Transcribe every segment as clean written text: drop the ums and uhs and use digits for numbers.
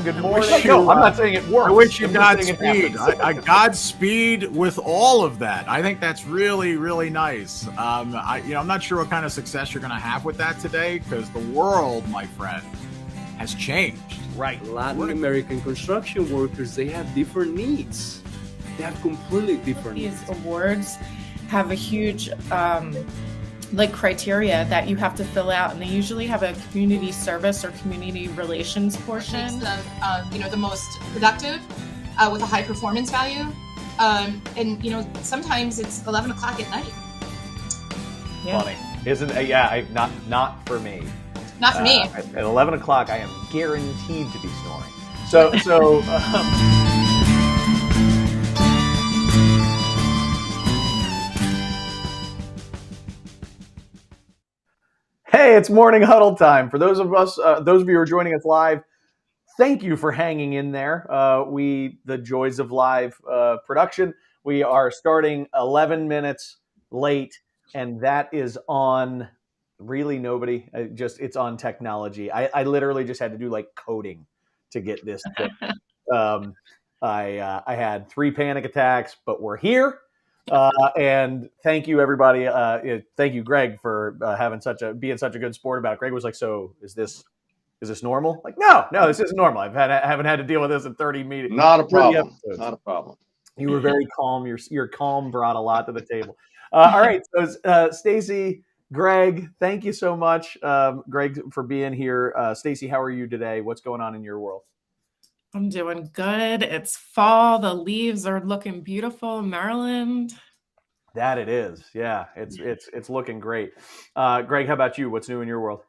Good morning. No, I'm not saying it works. I wish you I'm just saying it Godspeed. happens. Godspeed with all of that. I think that's really, really nice. I'm not sure what kind of success you're going to have with that today, because the world, my friend, has changed. Right. Latin American construction workers, they have different needs. They have completely different needs. These awards have a huge criteria that you have to fill out, and they usually have a community service or community relations portion. Makes them, the most productive with a high performance value, and sometimes it's 11 o'clock at night. Yeah. Funny, isn't it? Yeah, not for me. Not for me. At 11 o'clock, I am guaranteed to be snoring. So. Hey, it's morning huddle time. For those of you who are joining us live, thank you for hanging in there. The joys of live production. We are starting 11 minutes late, and that is on really nobody. It's on technology. I literally just had to do like coding to get this. I had 3 panic attacks, but we're here. And thank you, everybody. Thank you, Greg, for being such a good sport about it. Greg was like, "So is this normal?" Like, no, this isn't normal. I haven't had to deal with this in 30 meetings. Not a problem. Not a problem. You were very calm. Your calm brought a lot to the table. All right, so Stacy, Greg, thank you so much, Greg, for being here. Stacy, how are you today? What's going on in your world? I'm doing good. It's fall. The leaves are looking beautiful in Maryland. That it is. Yeah, it's looking great. Greg, how about you? What's new in your world?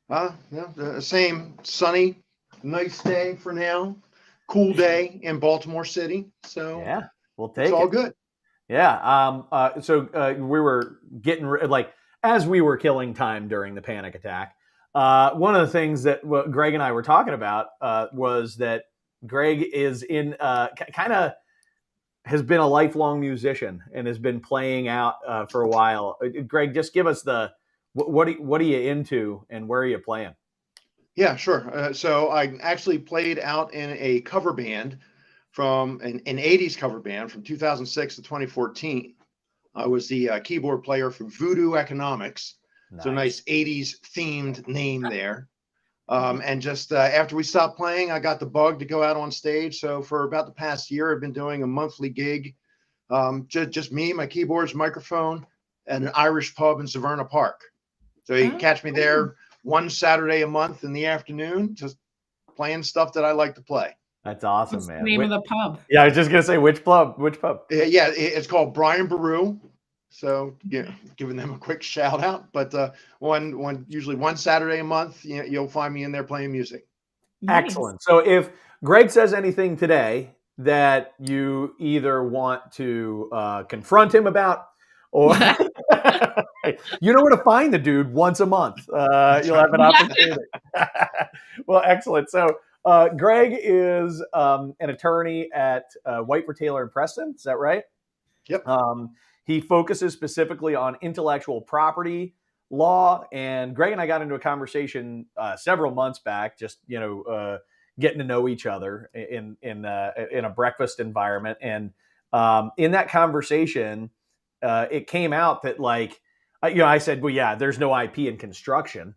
The same sunny, nice day for now. Cool day in Baltimore City. So yeah, we'll take it's all good. Yeah. So we were as we were killing time during the panic attack. One of the things that Greg and I were talking about was that Greg is has been a lifelong musician and has been playing out for a while. Greg, just give us what are you into and where are you playing? Yeah, sure. So I actually played out in a cover band from an 80s cover band from 2006 to 2014. I was the keyboard player for Voodoo Economics. Nice. So nice 80s themed name there. And just after we stopped playing, I got the bug to go out on stage. So for about the past year, I've been doing a monthly gig. Just me, my keyboards, microphone, and an Irish pub in Severna Park. So you can catch me there one Saturday a month in the afternoon, just playing stuff that I like to play. That's awesome, What's man. the name of the pub? Yeah, I was just going to say, which pub? Yeah, it's called Brian Baru. So yeah, giving them a quick shout out, but usually one Saturday a month, you'll find me in there playing music. Nice. Excellent. So if Greg says anything today that you either want to confront him about, or you know where to find the dude once a month, you'll have an opportunity. Well, excellent. So Greg is an attorney at Whiteford, Taylor and Preston. Is that right? Yep. He focuses specifically on intellectual property law, and Greg and I got into a conversation several months back, just getting to know each other in a breakfast environment, and in that conversation, it came out that I said, well, yeah, there's no IP in construction,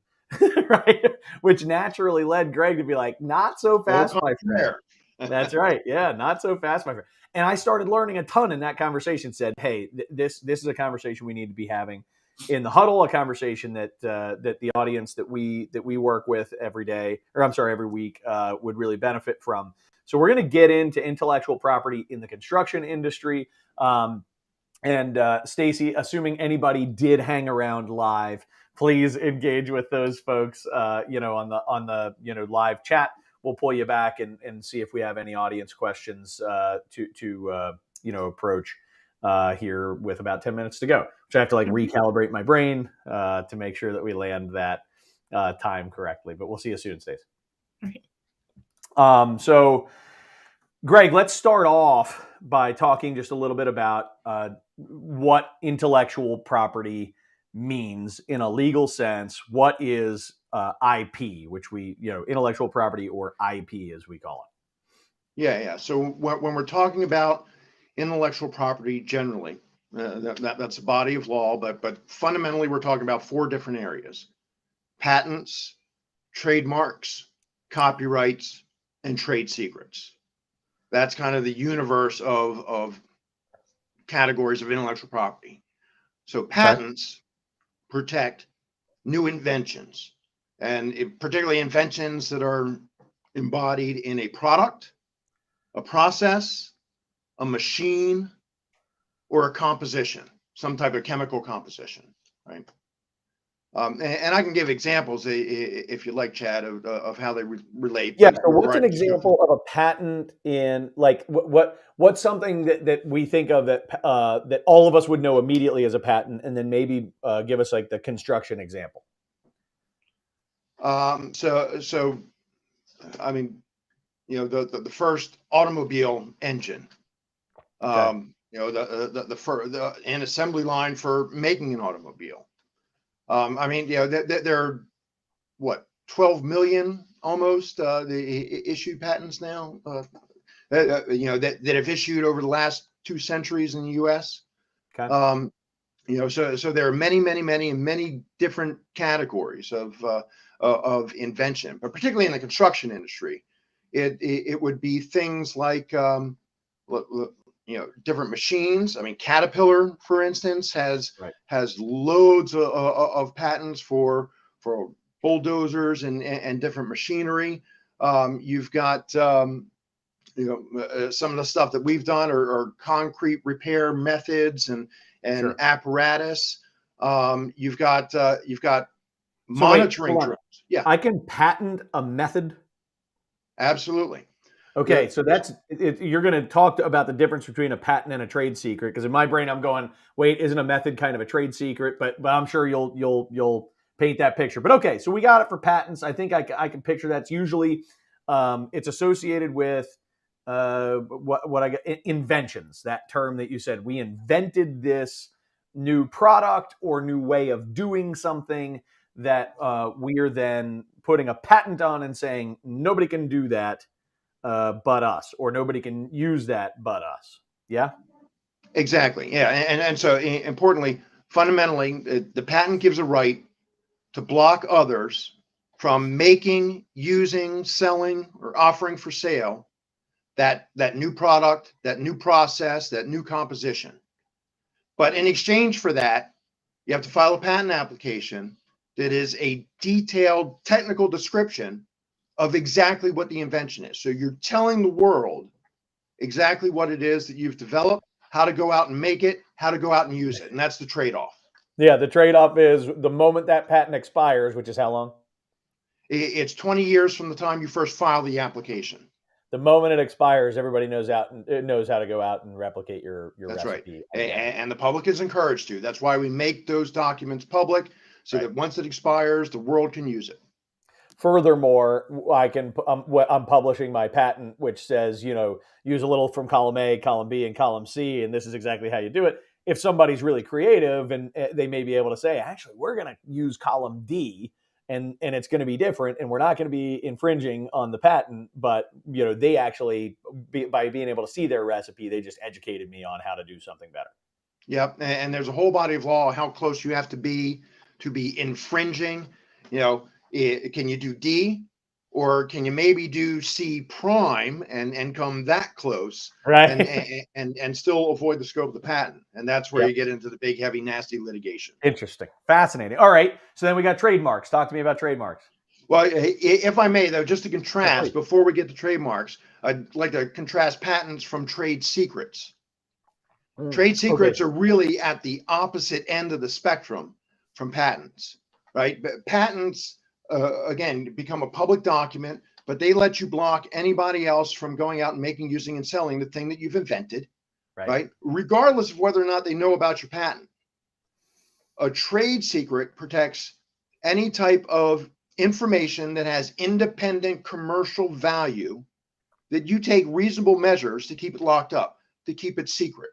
right? Which naturally led Greg to be like, not so fast, my friend. That's right. Yeah, not so fast, my friend. And I started learning a ton in that conversation. Said, hey, this is a conversation we need to be having in the huddle, a conversation that the audience that we work with every week would really benefit from. So we're going to get into intellectual property in the construction industry. And Stacy, assuming anybody did hang around live, please engage with those folks. On the live chat. We'll pull you back and see if we have any audience questions to approach here with about 10 minutes to go, which I have to recalibrate my brain to make sure that we land that time correctly. But we'll see you soon, Stacey. Okay. So, Greg, let's start off by talking just a little bit about what intellectual property means in a legal sense. What is IP, which we, intellectual property, or IP as we call it. Yeah. So when we're talking about intellectual property generally, that's a body of law, but fundamentally we're talking about four different areas: patents, trademarks, copyrights, and trade secrets. That's kind of the universe of categories of intellectual property. So patents protect new inventions, and particularly inventions that are embodied in a product, a process, a machine, or a composition, some type of chemical composition, right? And I can give examples if you like, Chad, of how they relate. Yeah. but So, we're what's an just go through. example of a patent in, like, what's something that we think of that all of us would know immediately as a patent, and then maybe give us like the construction example. So I mean, the first automobile engine, Okay. an assembly line for making an automobile. I mean, there are what, 12 million almost the issued patents now, that have issued over the last 2 centuries in the U.S. Okay. So there are many different categories of invention, but particularly in the construction industry, it would be things like different machines. I mean, Caterpillar, for instance, has loads of patents for bulldozers and different machinery. You've got some of the stuff that we've done are concrete repair methods and Sure. apparatus. You've got So wait, monitoring hold on. drones. Yeah, I can patent a method. absolutely. Okay, so you're going to talk about the difference between a patent and a trade secret, because in my brain I'm going, wait, isn't a method kind of a trade secret? But I'm sure you'll paint that picture. But okay, so we got it for patents. I think I can picture that's usually it's associated with what I get, inventions. That term that you said, we invented this new product or new way of doing something that we are then putting a patent on and saying nobody can do that but us, or nobody can use that but us. Yeah. Exactly. Yeah, and so importantly, fundamentally, the patent gives a right to block others from making, using, selling, or offering for sale that new product, that new process, that new composition. But in exchange for that, you have to file a patent application that is a detailed technical description of exactly what the invention is. So you're telling the world exactly what it is that you've developed, how to go out and make it, how to go out and use it. And that's the trade-off. Yeah, the trade-off is the moment that patent expires, which is how long? It's 20 years from the time you first file the application. The moment it expires, everybody knows how to go out and replicate your That's recipe. right. And the public is encouraged to. That's why we make those documents public, so that once it expires, the world can use it. Furthermore, I'm publishing my patent, which says, use a little from column A, column B, and column C, and this is exactly how you do it. If somebody's really creative, and they may be able to say, actually, we're going to use column D, and it's going to be different, and we're not going to be infringing on the patent, but they actually, by being able to see their recipe, they just educated me on how to do something better. Yep, and there's a whole body of law how close you have to be infringing. Can you do D, or can you maybe do C prime and come that close, right? and still avoid the scope of the patent? And that's where you get into the big, heavy, nasty litigation. Interesting, fascinating. All right, so then we got trademarks. Talk to me about trademarks. Well, if I may, though, just to contrast, before we get to trademarks, I'd like to contrast patents from trade secrets. Trade secrets are really at the opposite end of the spectrum from patents, right? But patents, again, become a public document, but they let you block anybody else from going out and making, using, and selling the thing that you've invented, right? Regardless of whether or not they know about your patent. A trade secret protects any type of information that has independent commercial value that you take reasonable measures to keep it locked up, to keep it secret.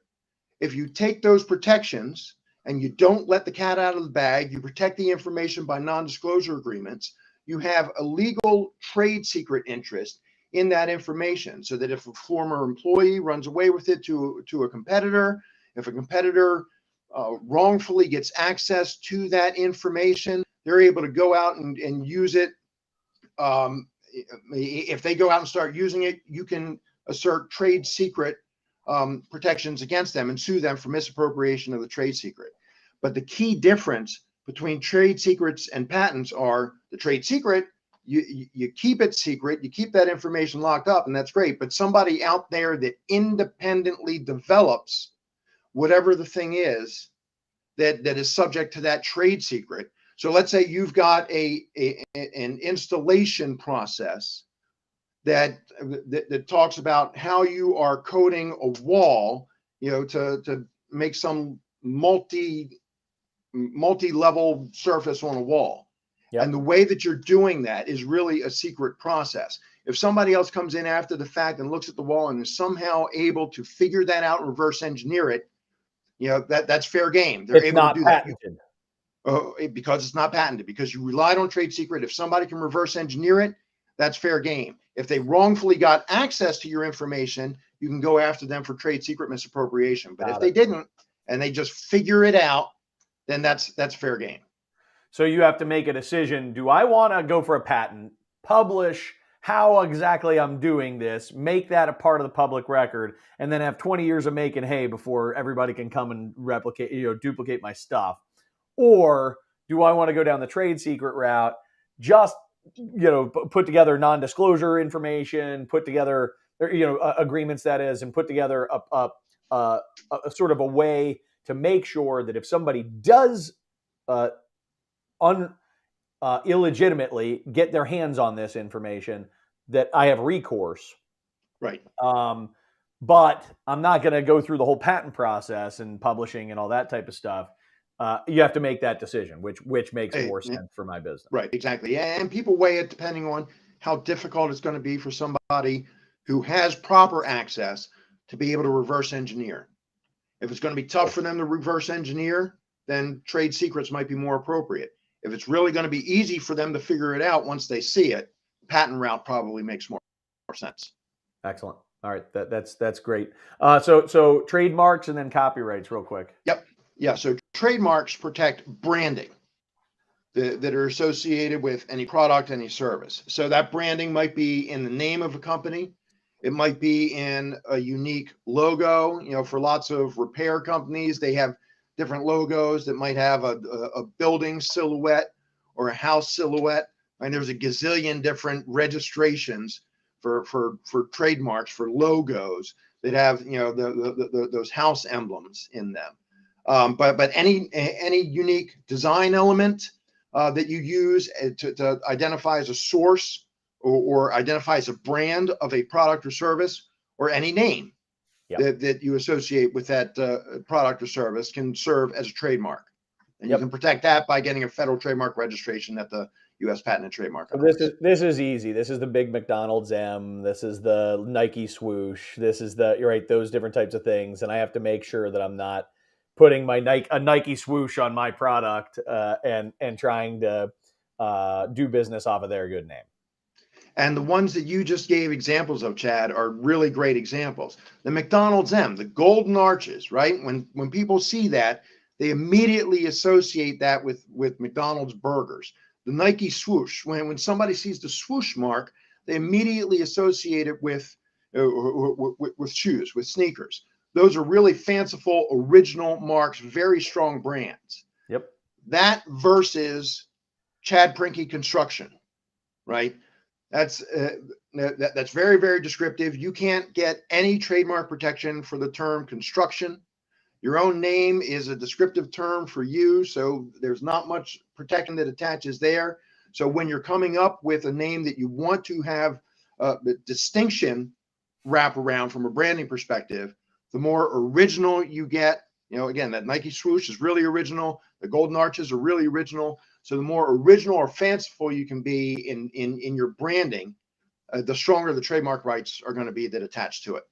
If you take those protections and you don't let the cat out of the bag, you protect the information by non-disclosure agreements, you have a legal trade secret interest in that information, so that if a former employee runs away with it to a competitor, if a competitor wrongfully gets access to that information, they're able to go out and use it. If they go out and start using it, you can assert trade secret protections against them and sue them for misappropriation of the trade secret. But the key difference between trade secrets and patents are the trade secret, you keep it secret, you keep that information locked up, and that's great. But somebody out there that independently develops whatever the thing is that is subject to that trade secret. So let's say you've got an installation process that talks about how you are coating a wall, to make some multi-level surface on a wall. Yep. And the way that you're doing that is really a secret process. If somebody else comes in after the fact and looks at the wall and is somehow able to figure that out and reverse engineer it, that's fair game. They're able to do patented. That. Because it's not patented, because you relied on trade secret. If somebody can reverse engineer it, that's fair game. If they wrongfully got access to your information, you can go after them for trade secret misappropriation. But if they didn't, and they just figure it out, then that's fair game. So you have to make a decision. Do I want to go for a patent, publish how exactly I'm doing this, make that a part of the public record, and then have 20 years of making hay before everybody can come and replicate, duplicate my stuff? Or do I want to go down the trade secret route, just, put together non-disclosure information, put together, agreements, that is, and put together a sort of a way to make sure that if somebody does illegitimately get their hands on this information, that I have recourse. Right. But I'm not going to go through the whole patent process and publishing and all that type of stuff. You have to make that decision, which makes more sense for my business. Right, exactly. And people weigh it depending on how difficult it's going to be for somebody who has proper access to be able to reverse engineer. If it's going to be tough for them to reverse engineer, then trade secrets might be more appropriate. If it's really going to be easy for them to figure it out once they see it, patent route probably makes more sense. Excellent. All right, that's great. So trademarks and then copyrights, real quick. Yep. Yeah. So trademarks protect branding that are associated with any product, any service. So that branding might be in the name of a company. It might be in a unique logo. For lots of repair companies, they have different logos that might have a building silhouette or a house silhouette. And there's a gazillion different registrations for trademarks, for logos that have those house emblems in them. But any unique design element that you use to identify as a source or identify as a brand of a product or service, or any name that you associate with that product or service, can serve as a trademark. And you can protect that by getting a federal trademark registration at the U.S. Patent and Trademark Office. This is easy. This is the big McDonald's M. This is the Nike swoosh. This is those different types of things. And I have to make sure that I'm not putting a Nike swoosh on my product and trying to do business off of their good name. And the ones that you just gave examples of, Chad, are really great examples. The McDonald's M, the golden arches, right? When people see that, they immediately associate that with McDonald's burgers. The Nike swoosh, when somebody sees the swoosh mark, they immediately associate it with shoes, with sneakers. Those are really fanciful, original marks, very strong brands. Yep. That versus Chad Prinky Construction, right? That's very, very descriptive. You can't get any trademark protection for the term construction. Your own name is a descriptive term for you, so there's not much protection that attaches there. So when you're coming up with a name that you want to have the distinction wrap around from a branding perspective, the more original you get. Again, that Nike swoosh is really original. The golden arches are really original. So the more original or fanciful you can be in your branding, the stronger the trademark rights are going to be that attach to it.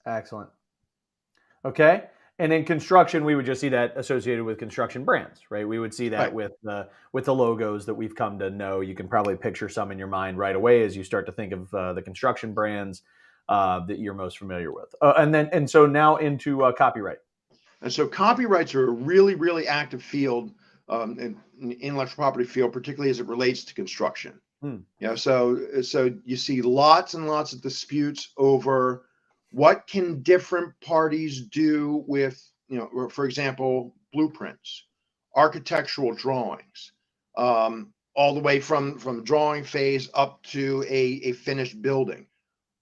Excellent. Okay. And then construction, we would just see that associated with construction brands, right? We would see that Right. with the logos that we've come to know. You can probably picture some in your mind right away as you start to think of the construction brands that you're most familiar with. And so now into copyright. And so copyrights are a really, really active field in intellectual property field, particularly as it relates to construction. Hmm. You know, so you see lots and lots of disputes over what can different parties do with, you know, for example, blueprints, architectural drawings, all the way from drawing phase up to a finished building,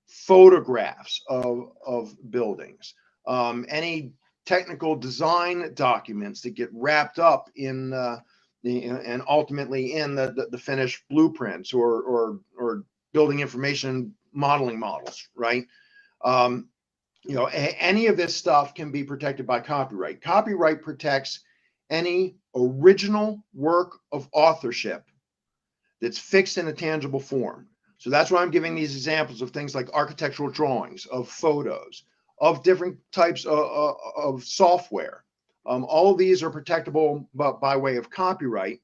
photographs of buildings, any technical design documents that get wrapped up in and ultimately in the finished blueprints or building information modeling models, right? You know, any of this stuff can be protected by copyright. Copyright protects any original work of authorship that's fixed in a tangible form. So that's why I'm giving these examples of things like architectural drawings, of photos, of different types of software. All of these are protectable by way of copyright.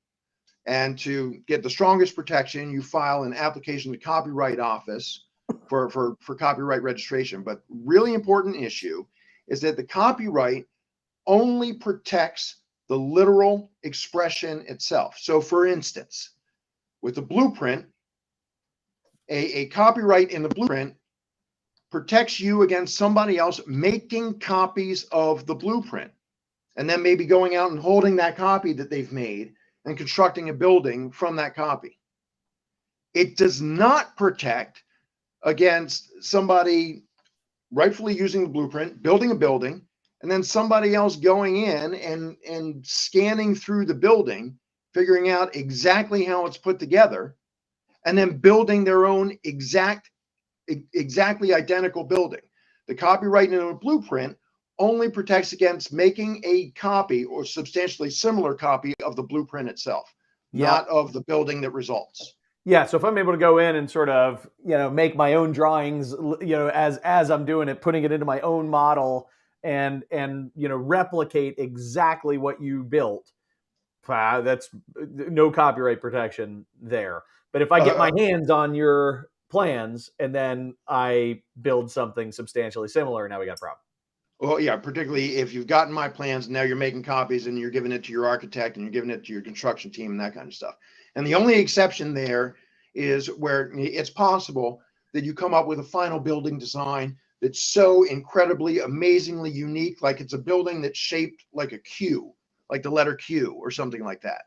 And to get the strongest protection, you file an application to the Copyright Office for copyright registration. But really important issue is that the copyright only protects the literal expression itself. So for instance, with the blueprint, a copyright in the blueprint protects you against somebody else making copies of the blueprint and then maybe going out and holding that copy that they've made and constructing a building from that copy. It does not protect against somebody rightfully using the blueprint, building a building, and then somebody else going in and scanning through the building, figuring out exactly how it's put together, and then building their own exactly identical building. The copyright in a blueprint only protects against making a copy or substantially similar copy of the blueprint itself, not of the building that results. Yeah, so if I'm able to go in and sort of, you know, make my own drawings, you know, as I'm doing it, putting it into my own model and you know, replicate exactly what you built, that's no copyright protection there. But if I get my hands on your plans and then I build something substantially similar, now we got a problem. Well, yeah, particularly if you've gotten my plans, now you're making copies and you're giving it to your architect and you're giving it to your construction team and that kind of stuff. And the only exception there is where it's possible that you come up with a final building design that's so incredibly, amazingly unique, like it's a building that's shaped like a Q, like the letter Q or something like that.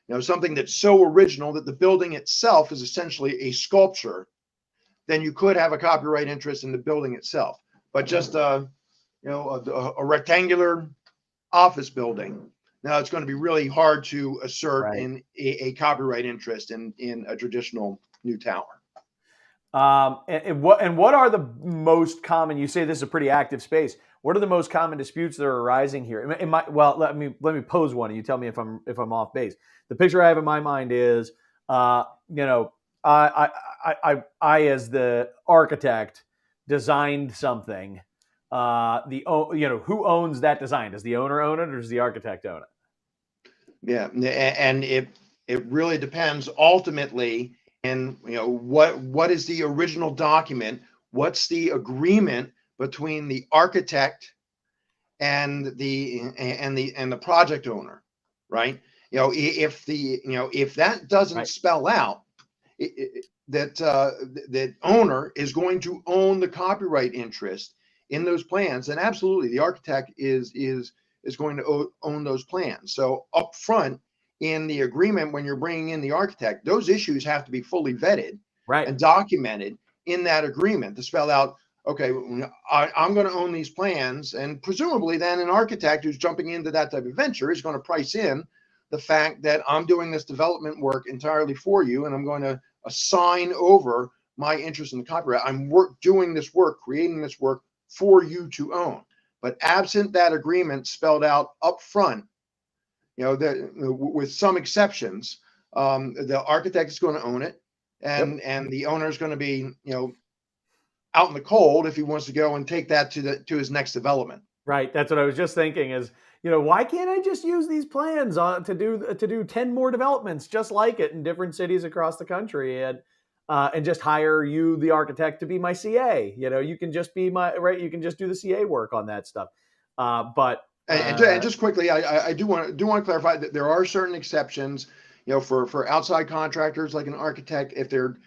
You know, something that's so original that the building itself is essentially a sculpture, then you could have a copyright interest in the building itself. But just you know, a rectangular office building, now it's going to be really hard to assert in a copyright interest in a traditional new tower. And what are the most common? You say this is a pretty active space. What are the most common disputes that are arising here? Well, let me pose one, and you tell me if I'm off base. The picture I have in my mind is, you know, I as the architect designed something. You know, who owns that design? Does the owner own it, or does the architect own it? Yeah, and it really depends ultimately. And you know, what is the original document? What's the agreement between the architect and the project owner, right? You know, if that doesn't spell out that owner is going to own the copyright interest in those plans, then absolutely the architect is going to own those plans. So up front in the agreement, when you're bringing in the architect, those issues have to be fully vetted and documented in that agreement to spell out, okay, I'm going to own these plans. And presumably then an architect who's jumping into that type of venture is going to price in the fact that I'm doing this development work entirely for you, and I'm going to assign over my interest in the copyright. I'm doing this work, creating this work for you to own. But absent that agreement spelled out up front, you know, that with some exceptions, the architect is going to own it, and the owner is going to be, you know, out in the cold if he wants to go and take that to his next development. Right. That's what I was just thinking is, why can't I just use these plans to do 10 more developments just like it in different cities across the country and just hire you, the architect, to be my CA. You can just be right. You can just do the CA work on that stuff. But And just quickly, I do want to clarify that there are certain exceptions, for outside contractors like an architect, if they're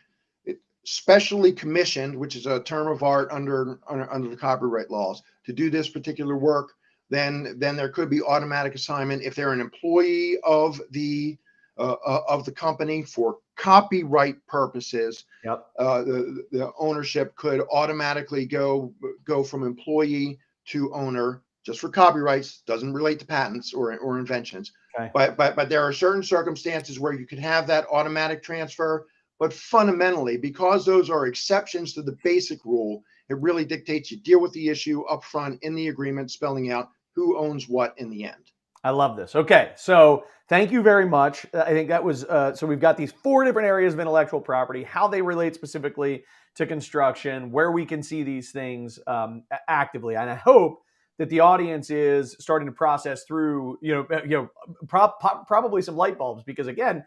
specially commissioned, which is a term of art under the copyright laws, to do this particular work, then there could be automatic assignment. If they're an employee of the company for copyright purposes, yep. The ownership could automatically go from employee to owner just for copyrights. Doesn't relate to patents or inventions. Okay. But there are certain circumstances where you could have that automatic transfer. But fundamentally, because those are exceptions to the basic rule, it really dictates you deal with the issue up front in the agreement, spelling out who owns what in the end. I love this. Okay, so thank you very much. I think that was, so we've got these 4 different areas of intellectual property, how they relate specifically to construction, where we can see these things actively. And I hope that the audience is starting to process through, probably some light bulbs, because again,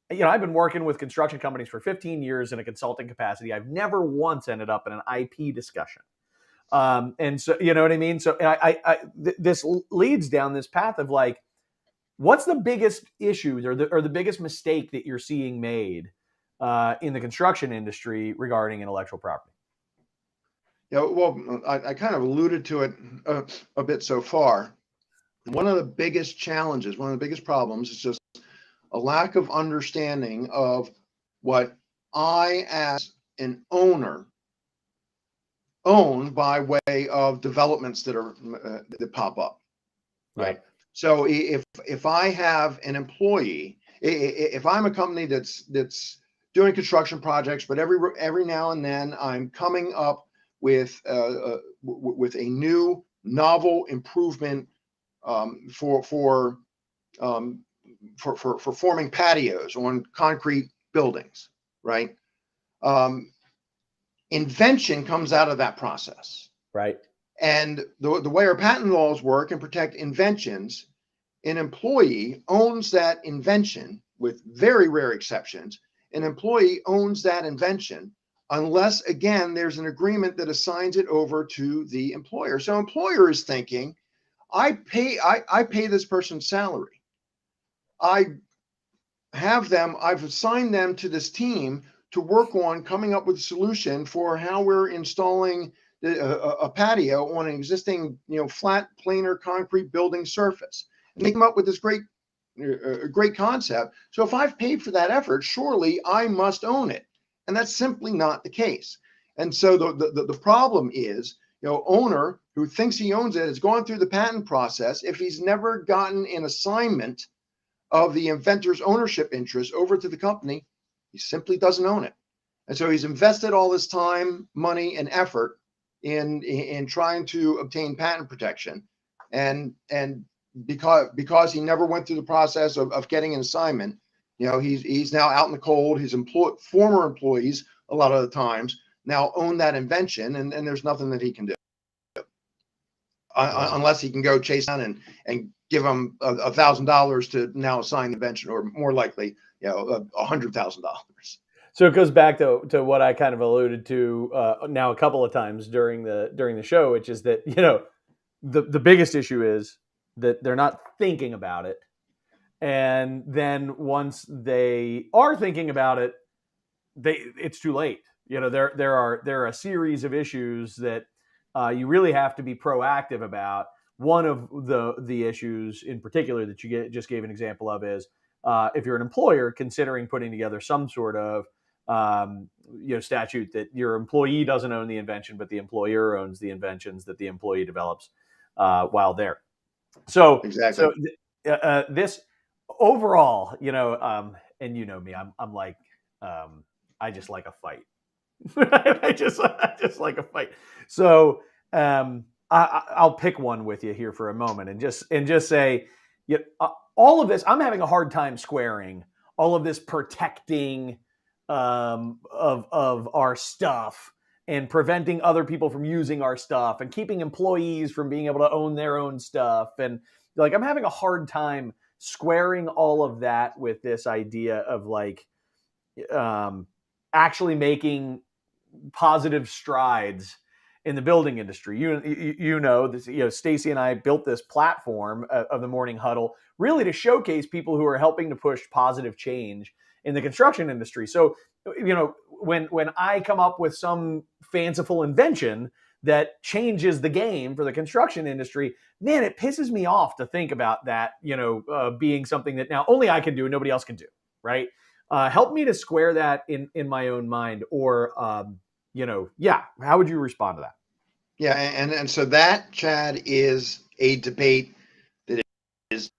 I've been working with construction companies for 15 years in a consulting capacity. I've never once ended up in an IP discussion. And so, you know what I mean? So this leads down this path of like, what's the biggest issues or the biggest mistake that you're seeing made in the construction industry regarding intellectual property? Well, I kind of alluded to it a bit so far. One of the biggest challenges, one of the biggest problems is just a lack of understanding of what I, as an owner, own by way of developments that pop up. Right. So if I have an employee, if I'm a company that's doing construction projects, but every now and then I'm coming up with a new novel improvement for forming patios on concrete buildings, right? Invention comes out of that process. Right. And the way our patent laws work and protect inventions, an employee owns that invention with very rare exceptions. An employee owns that invention unless, again, there's an agreement that assigns it over to the employer. So employer is thinking, I pay this person's salary. I've assigned them to this team to work on coming up with a solution for how we're installing a patio on an existing, flat, planar concrete building surface. And they come up with this great concept. So if I've paid for that effort, surely I must own it. And that's simply not the case. And so the problem is, owner who thinks he owns it has gone through the patent process. If he's never gotten an assignment of the inventor's ownership interest over to the company, he simply doesn't own it. And so he's invested all this time, money, and effort in trying to obtain patent protection. And because he never went through the process of getting an assignment, he's now out in the cold. His former employees, a lot of the times, now own that invention, and there's nothing that he can do. Unless he can go chase down and give them $1,000 to now assign the invention, or more likely, $100,000. So it goes back to what I kind of alluded to now a couple of times during the show, which is that the biggest issue is that they're not thinking about it, and then once they are thinking about it, it's too late. There are a series of issues that you really have to be proactive about. One of the issues in particular that you just gave an example of is if you're an employer considering putting together some sort of statute that your employee doesn't own the invention, but the employer owns the inventions that the employee develops while there. So exactly. So this overall, and me, I'm like, I just like a fight. I just like a fight. So I'll pick one with you here for a moment and just say, all of this, I'm having a hard time squaring all of this protecting of our stuff and preventing other people from using our stuff and keeping employees from being able to own their own stuff. And like, I'm having a hard time squaring all of that with this idea of like actually making positive strides in the building industry. You know this. You know, Stacy and I built this platform of the Morning Huddle really to showcase people who are helping to push positive change in the construction industry. So, you know, when I come up with some fanciful invention that changes the game for the construction industry, man, it pisses me off to think about that, you know, being something that now only I can do and nobody else can do, right? Help me to square that in my own mind, or you know, yeah. How would you respond to that? Yeah, and so that, Chad, is a debate that is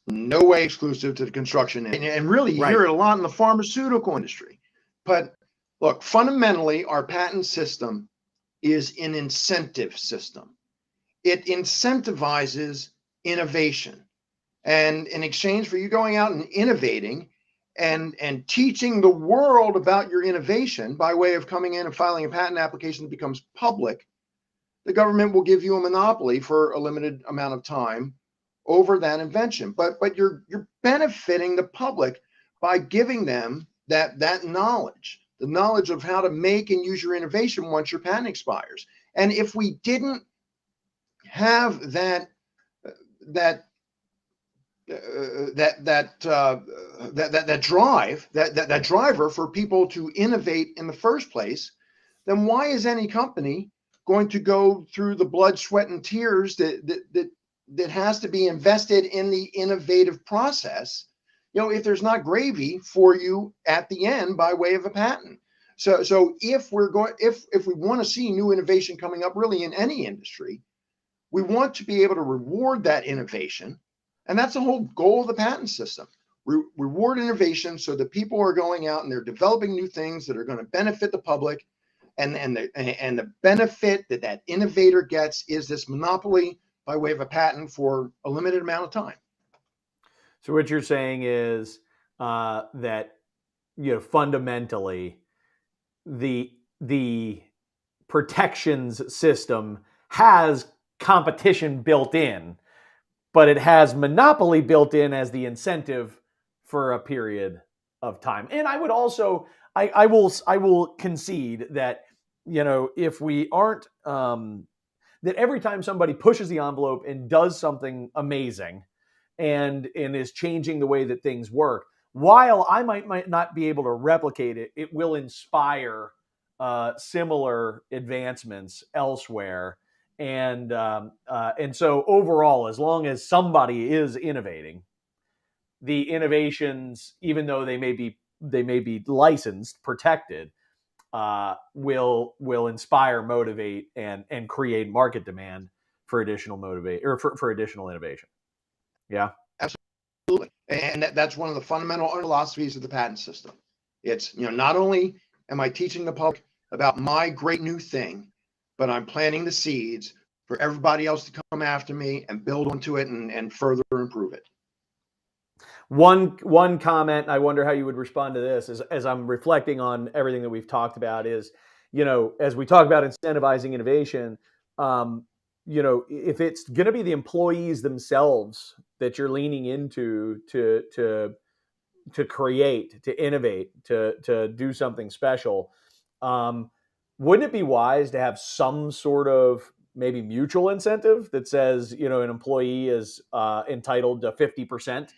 no way exclusive to the construction, and really you hear it a lot in the pharmaceutical industry. But look, fundamentally, our patent system is an incentive system. It incentivizes innovation, and in exchange for you going out and innovating and teaching the world about your innovation by way of coming in and filing a patent application that becomes public, the government will give you a monopoly for a limited amount of time over that invention. But you're benefiting the public by giving them that knowledge, the knowledge of how to make and use your innovation once your patent expires. And if we didn't have that driver for people to innovate in the first place, then why is any company going to go through the blood, sweat, and tears that has to be invested in the innovative process, you know, if there's not gravy for you at the end by way of a patent? So if we want to see new innovation coming up really in any industry, we want to be able to reward that innovation. And that's the whole goal of the patent system. Reward innovation so that people are going out and they're developing new things that are going to benefit the public. And the benefit that innovator gets is this monopoly by way of a patent for a limited amount of time. So what you're saying is that, you know, fundamentally the protections system has competition built in, but it has monopoly built in as the incentive for a period of time. And I would also, I will concede that, you know, if we aren't, that every time somebody pushes the envelope and does something amazing and is changing the way that things work, while I might not be able to replicate it, it will inspire similar advancements elsewhere. And so overall, as long as somebody is innovating, the innovations, even though they may be licensed, protected, will inspire, motivate, and create market demand for additional for additional innovation. Yeah, absolutely. And that's one of the fundamental philosophies of the patent system. It's, you know, not only am I teaching the public about my great new thing, but I'm planting the seeds for everybody else to come after me and build onto it and further improve it. One comment, I wonder how you would respond to this, as I'm reflecting on everything that we've talked about, is, you know, as we talk about incentivizing innovation, you know, if it's going to be the employees themselves that you're leaning into to create, to innovate, to do something special, wouldn't it be wise to have some sort of maybe mutual incentive that says, you know, an employee is entitled to 50%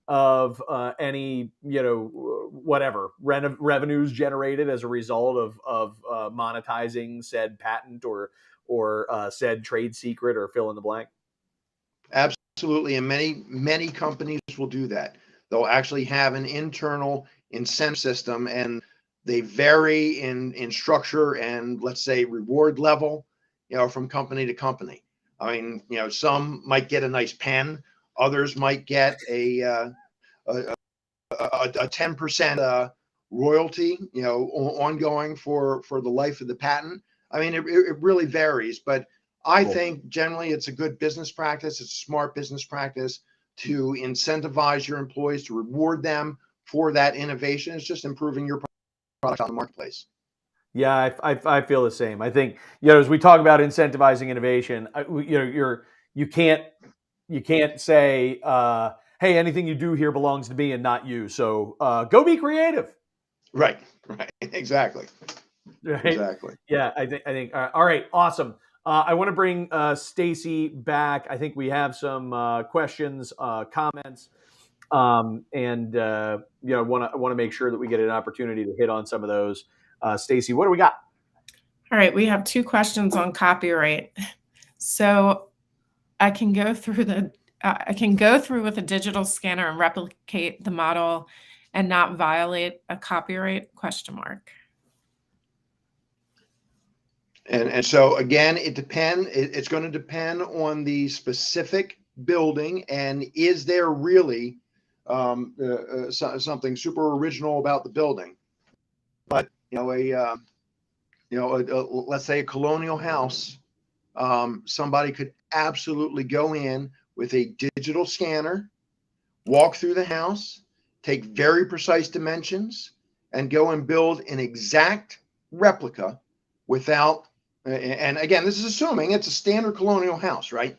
of any, you know, whatever revenues generated as a result of monetizing said patent or said trade secret, or fill in the blank? Absolutely. And many companies will do that. They'll actually have an internal incentive system, and they vary in structure and, let's say, reward level, you know, from company to company. I mean, you know, some might get a nice pen, others might get a 10% royalty, you know, ongoing for the life of the patent. I mean, it really varies, but I think generally it's a good business practice. It's a smart business practice to incentivize your employees, to reward them for that innovation. It's just improving your product on the marketplace. Yeah, I feel the same. I think, as we talk about incentivizing innovation, you can't you can't say, hey, anything you do here belongs to me and not you. So go be creative. Right. Right. Exactly. Right. Exactly. Yeah, I think all right, awesome. I want to bring Stacy back. I think we have some questions, comments, and want to make sure that we get an opportunity to hit on some of those. Stacy, what do we got? All right, we have two questions on copyright. So I can go through with a digital scanner and replicate the model and not violate a copyright question mark. And so again, it's going to depend on the specific building, and is there really something super original about the building? But let's say a colonial house, somebody could absolutely go in with a digital scanner, walk through the house, take very precise dimensions, and go and build an exact replica without. And again, this is assuming it's a standard colonial house, right?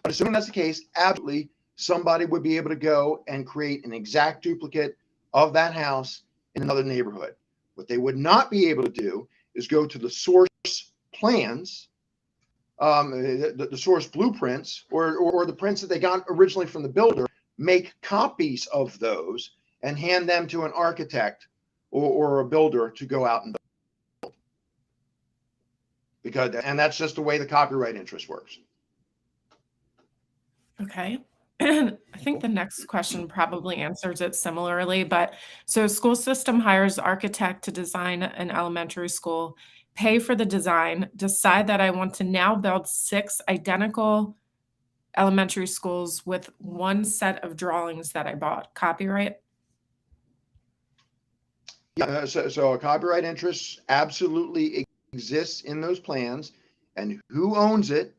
But assuming that's the case, absolutely somebody would be able to go and create an exact duplicate of that house in another neighborhood. What they would not be able to do is go to the source plans, the source blueprints, or the prints that they got originally from the builder, make copies of those and hand them to an architect or a builder to go out and build. And that's just the way the copyright interest works. Okay. I think the next question probably answers it similarly, but so school system hires architect to design an elementary school, pay for the design, decide that I want to now build 6 identical elementary schools with one set of drawings that I bought. Copyright? Yeah, so a copyright interest absolutely exists in those plans, and who owns it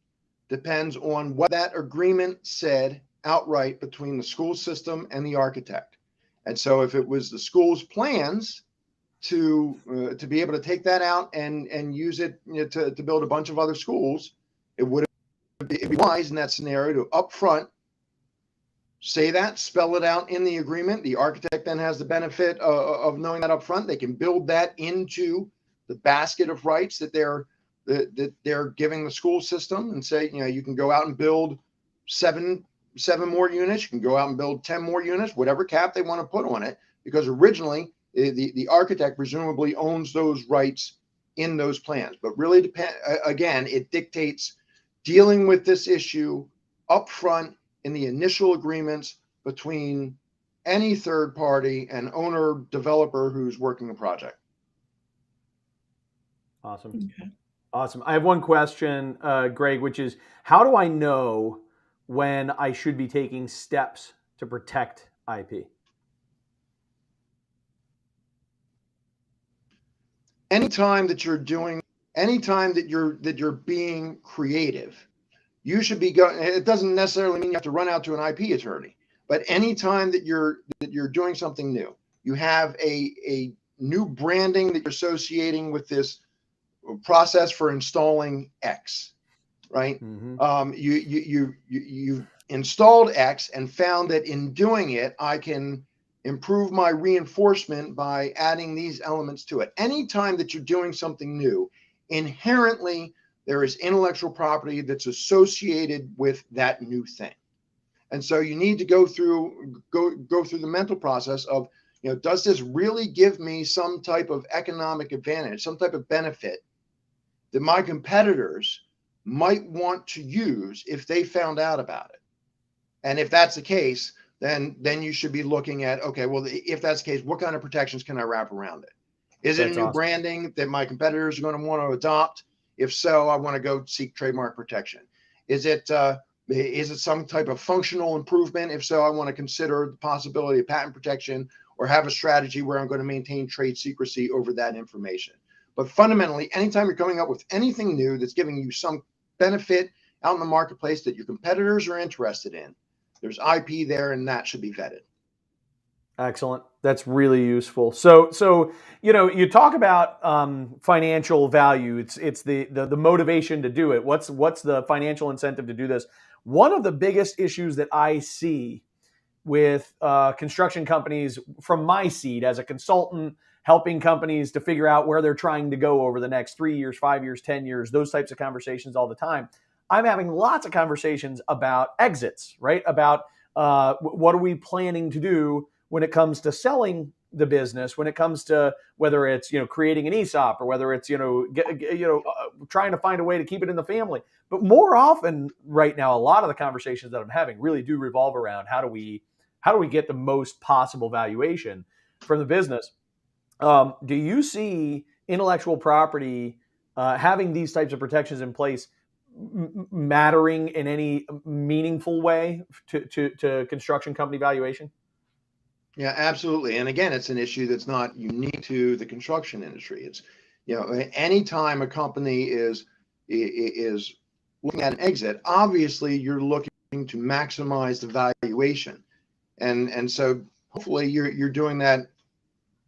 depends on what that agreement said outright between the school system and the architect. And so if it was the school's plans to be able to take that out and use it to build a bunch of other schools, it'd be wise in that scenario to upfront say that, spell it out in the agreement. The architect then has the benefit of knowing that upfront. They can build that into the basket of rights that they're giving the school system, and say, you can go out and build seven more units. You can go out and build 10 more units, whatever cap they want to put on it, because originally the architect presumably owns those rights in those plans. But really, again, it dictates dealing with this issue upfront in the initial agreements between any third party and owner developer who's working the project. Awesome. Okay. Awesome. I have one question, Greg, which is, how do I know when I should be taking steps to protect IP? Anytime that you're being creative, you should be going. It doesn't necessarily mean you have to run out to an IP attorney, but anytime that you're doing something new, you have a new branding that you're associating with this process for installing X, right? Mm-hmm. You installed X and found that in doing it, I can improve my reinforcement by adding these elements to it. Anytime that you're doing something new, inherently there is intellectual property that's associated with that new thing. And so you need to go through the mental process of, does this really give me some type of economic advantage, some type of benefit that my competitors might want to use if they found out about it? And if that's the case, then you should be looking at, okay, well, if that's the case, what kind of protections can I wrap around it? Is it a new branding that my competitors are going to want to adopt? If so, I want to go seek trademark protection. Is it some type of functional improvement? If so, I want to consider the possibility of patent protection, or have a strategy where I'm going to maintain trade secrecy over that information. But fundamentally, anytime you're coming up with anything new that's giving you some benefit out in the marketplace that your competitors are interested in, there's IP there, and that should be vetted. Excellent. That's really useful. So you talk about financial value. It's the motivation to do it. What's the financial incentive to do this? One of the biggest issues that I see with construction companies from my seat as a consultant, helping companies to figure out where they're trying to go over the next 3 years, 5 years, 10 years, those types of conversations all the time. I'm having lots of conversations about exits, right? About what are we planning to do when it comes to selling the business, when it comes to whether it's creating an ESOP or whether it's trying to find a way to keep it in the family. But more often right now, a lot of the conversations that I'm having really do revolve around how do we get the most possible valuation from the business. Do you see intellectual property having these types of protections in place mattering in any meaningful way to construction company valuation? Yeah, absolutely. And again, it's an issue that's not unique to the construction industry. It's, anytime a company is looking at an exit, obviously you're looking to maximize the valuation. And so hopefully you're doing that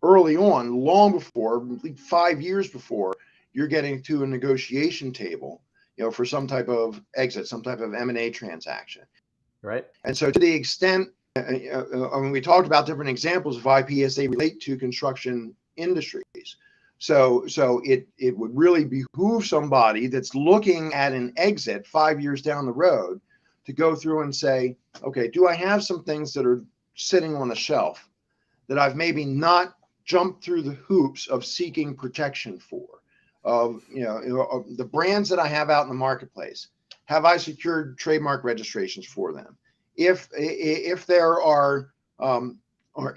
early on, long before, 5 years before you're getting to a negotiation table, for some type of exit, some type of M&A transaction. Right. And so to the extent, when we talked about different examples of IP as they relate to construction industries. So it would really behoove somebody that's looking at an exit 5 years down the road to go through and say, okay, do I have some things that are sitting on the shelf that I've maybe not jumped through the hoops of seeking protection for? Of the brands that I have out in the marketplace, have I secured trademark registrations for them? If there are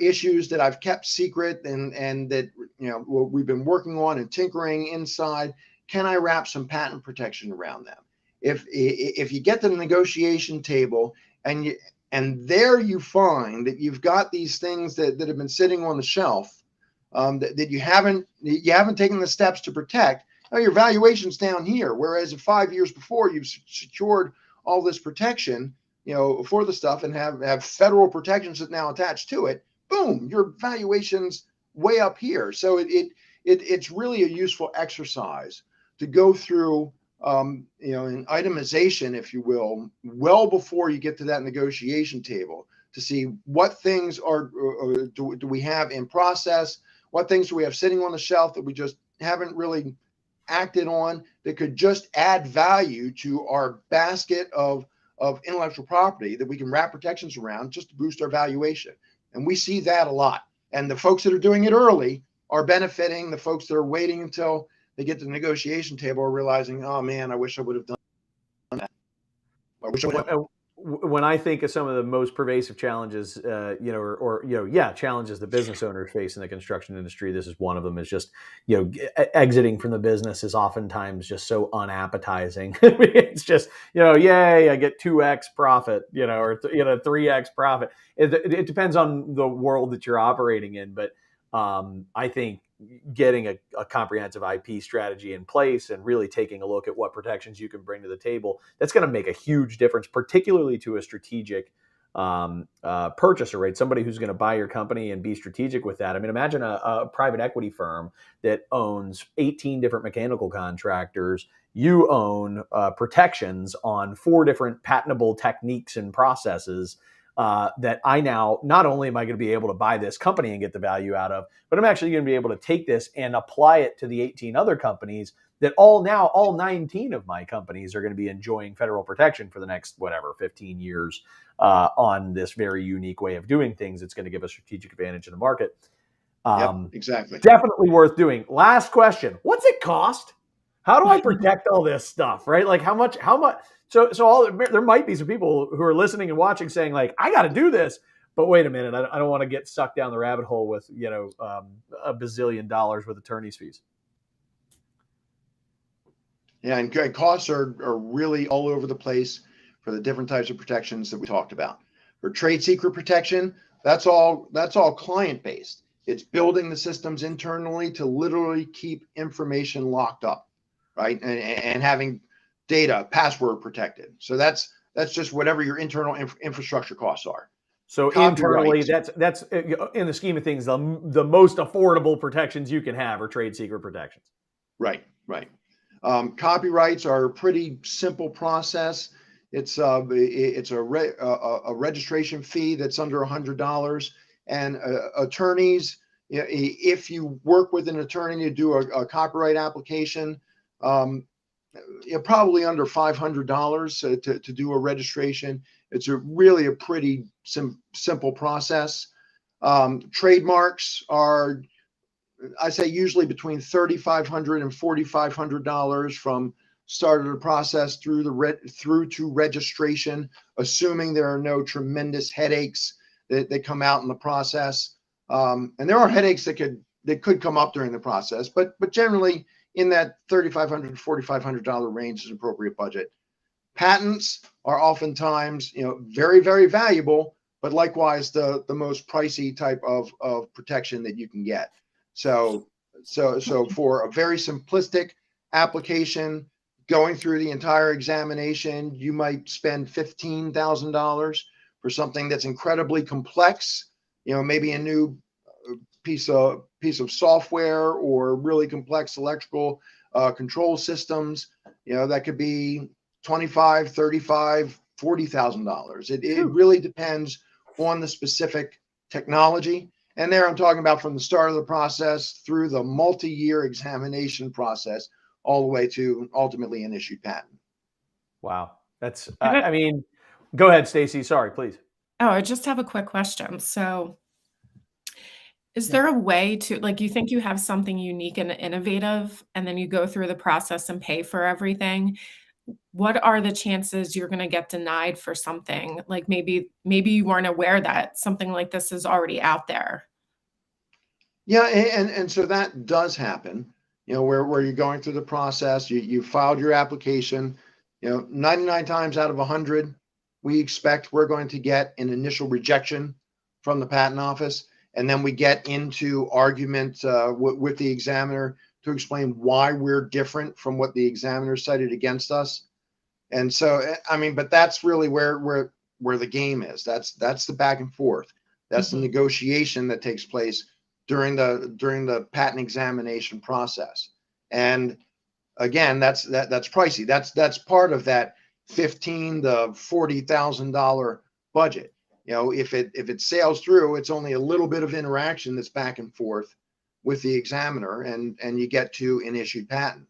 issues that I've kept secret and that we've been working on and tinkering inside, can I wrap some patent protection around them? If you get to the negotiation table and there you find that you've got these things that have been sitting on the shelf that you haven't taken the steps to protect, your valuation's down here. Whereas if 5 years before you've secured all this protection, for the stuff and have federal protections that now attached to it, boom, your valuation's way up here. So it's really a useful exercise to go through, an itemization, if you will, well before you get to that negotiation table to see what things do we have in process, what things do we have sitting on the shelf that we just haven't really acted on that could just add value to our basket of intellectual property that we can wrap protections around just to boost our valuation. And we see that a lot. And the folks that are doing it early are benefiting. The folks that are waiting until they get to the negotiation table are realizing, oh man, I wish I would have done that. I wish I would have. When I think of some of the most pervasive challenges, challenges that business owners face in the construction industry, this is one of them. Is just exiting from the business is oftentimes just so unappetizing. It's just yay, I get 2x profit, or 3x profit. It depends on the world that you're operating in, but I think getting a comprehensive IP strategy in place and really taking a look at what protections you can bring to the table, that's going to make a huge difference, particularly to a strategic purchaser, right? Somebody who's going to buy your company and be strategic with that. I mean, imagine a private equity firm that owns 18 different mechanical contractors. You own protections on 4 different patentable techniques and processes that I now, not only am I going to be able to buy this company and get the value out of, but I'm actually going to be able to take this and apply it to the 18 other companies that all 19 of my companies are going to be enjoying federal protection for the next, 15 years on this very unique way of doing things. It's going to give a strategic advantage in the market. Exactly. Definitely worth doing. Last question. What's it cost? How do I protect all this stuff, right? Like how much, there might be some people who are listening and watching saying like, I got to do this, but wait a minute. I don't want to get sucked down the rabbit hole with, $1 bazillion with attorney's fees. Yeah. And costs are really all over the place for the different types of protections that we talked about. For trade secret protection, that's all client based. It's building the systems internally to literally keep information locked up, right? And having data, password protected. So that's just whatever your internal infrastructure costs are. So internally, that's in the scheme of things, the most affordable protections you can have are trade secret protections. Right. Copyrights are a pretty simple process. It's a registration fee that's under $100, and attorneys, if you work with an attorney to do a copyright application, probably under $500 to do a registration. It's really a pretty simple process. Trademarks are, I say, usually between $3,500 and $4,500 from start of the process through to registration, assuming there are no tremendous headaches that come out in the process. And there are headaches that could come up during the process, but generally in that $3,500 to $4,500 range is an appropriate budget. Patents are oftentimes, very, very valuable, but likewise the most pricey type of protection that you can get. So for a very simplistic application, going through the entire examination, you might spend $15,000. For something that's incredibly complex, maybe a new piece of software or really complex electrical control systems, that could be $25,000, $35,000, $40,000. It really depends on the specific technology. And there I'm talking about from the start of the process through the multi-year examination process, all the way to ultimately an issued patent. Wow. That's, I mean, go ahead, Stacy. Sorry, please. Oh, I just have a quick question. So is there a way to, like, you think you have something unique and innovative, and then you go through the process and pay for everything? What are the chances you're going to get denied for something? Like maybe you weren't aware that something like this is already out there. Yeah, and so that does happen, where you're going through the process, you filed your application, 99 times out of 100, we expect we're going to get an initial rejection from the patent office. And then we get into argument with the examiner to explain why we're different from what the examiner cited against us. And so, I mean, but that's really where the game is. That's the back and forth. That's the negotiation that takes place during the patent examination process. And again, that's pricey. That's part of that $15,000 to $40,000 budget. If it sails through, it's only a little bit of interaction that's back and forth with the examiner, and you get to an issued patent.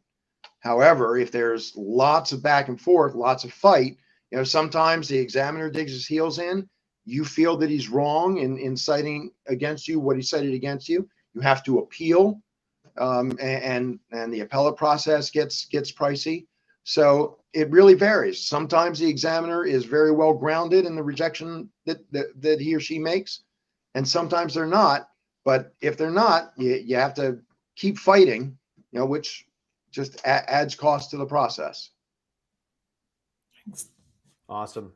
However, if there's lots of back and forth, lots of fight, sometimes the examiner digs his heels in. You feel that he's wrong in citing against you what he cited against you. You have to appeal, and the appellate process gets pricey. So it really varies. Sometimes the examiner is very well grounded in the rejection that he or she makes, and sometimes they're not. But if they're not, you have to keep fighting, which just adds cost to the process. Awesome.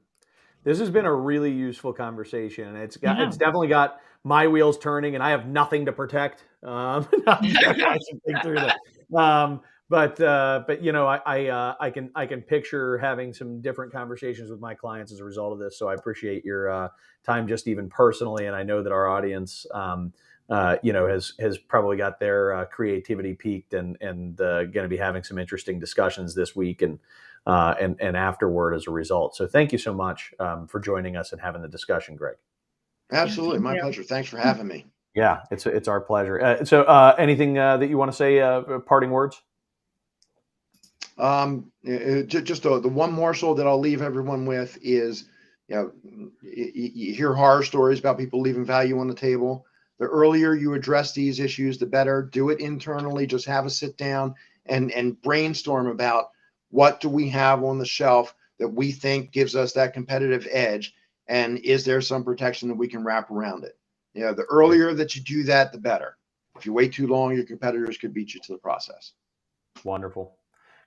This has been a really useful conversation, and it's definitely got my wheels turning, and I have nothing to protect. I should think through that. But I can picture having some different conversations with my clients as a result of this. So I appreciate your time, just even personally, and I know that our audience, has probably got their creativity peaked and going to be having some interesting discussions this week and afterward as a result. So thank you so much for joining us and having the discussion, Greg. Absolutely, my pleasure. Thanks for having me. Yeah, it's our pleasure. So anything that you want to say, parting words? Just the one morsel that I'll leave everyone with is, you hear horror stories about people leaving value on the table. The earlier you address these issues, the better. Do it internally. Just have a sit down and brainstorm about what do we have on the shelf that we think gives us that competitive edge, and is there some protection that we can wrap around it? The earlier that you do that, the better. If you wait too long, your competitors could beat you to the process. Wonderful.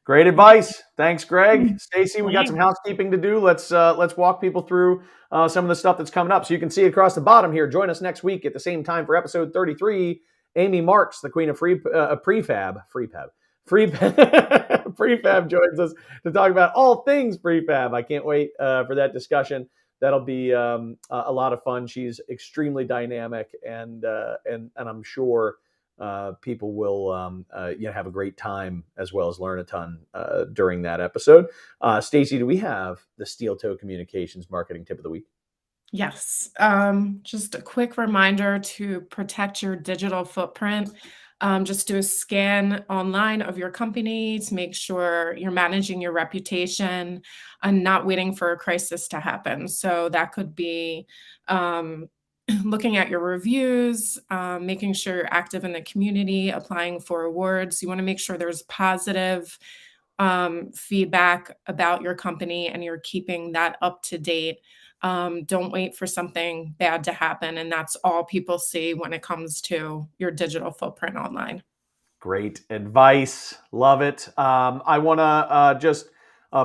Great advice. Thanks, Greg. Stacy, we got some housekeeping to do. Let's walk people through some of the stuff that's coming up. So you can see it across the bottom here. Join us next week at the same time for episode 33. Amy Marks, the queen of prefab joins us to talk about all things prefab. I can't wait for that discussion. that'll be a lot of fun. She's extremely dynamic, and I'm sure people will have a great time as well as learn a ton during that episode. Stacy, do we have the Steel Toe Communications marketing tip of the week? Yes. Just a quick reminder to protect your digital footprint. Just do a scan online of your company to make sure you're managing your reputation and not waiting for a crisis to happen. So that could be looking at your reviews, making sure you're active in the community, applying for awards. You want to make sure there's positive feedback about your company and you're keeping that up to date. Don't wait for something bad to happen. And that's all people see when it comes to your digital footprint online. Great advice. Love it. I want to just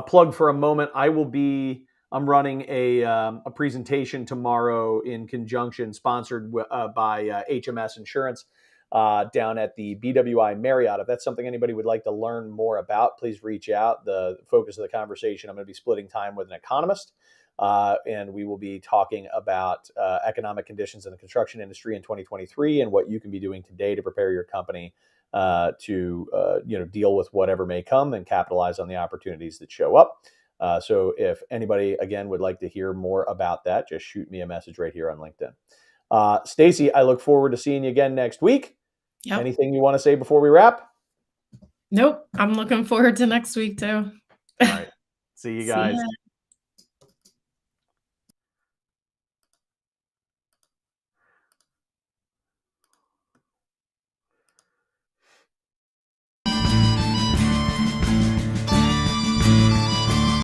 plug for a moment. I'm running a presentation tomorrow in conjunction, sponsored by HMS Insurance down at the BWI Marriott. If that's something anybody would like to learn more about, please reach out. The focus of the conversation, I'm going to be splitting time with an economist. And we will be talking about economic conditions in the construction industry in 2023 and what you can be doing today to prepare your company to deal with whatever may come and capitalize on the opportunities that show up. So if anybody, again, would like to hear more about that, just shoot me a message right here on LinkedIn. Stacy, I look forward to seeing you again next week. Yep. Anything you want to say before we wrap? Nope. I'm looking forward to next week too. All right. See you guys. See ya.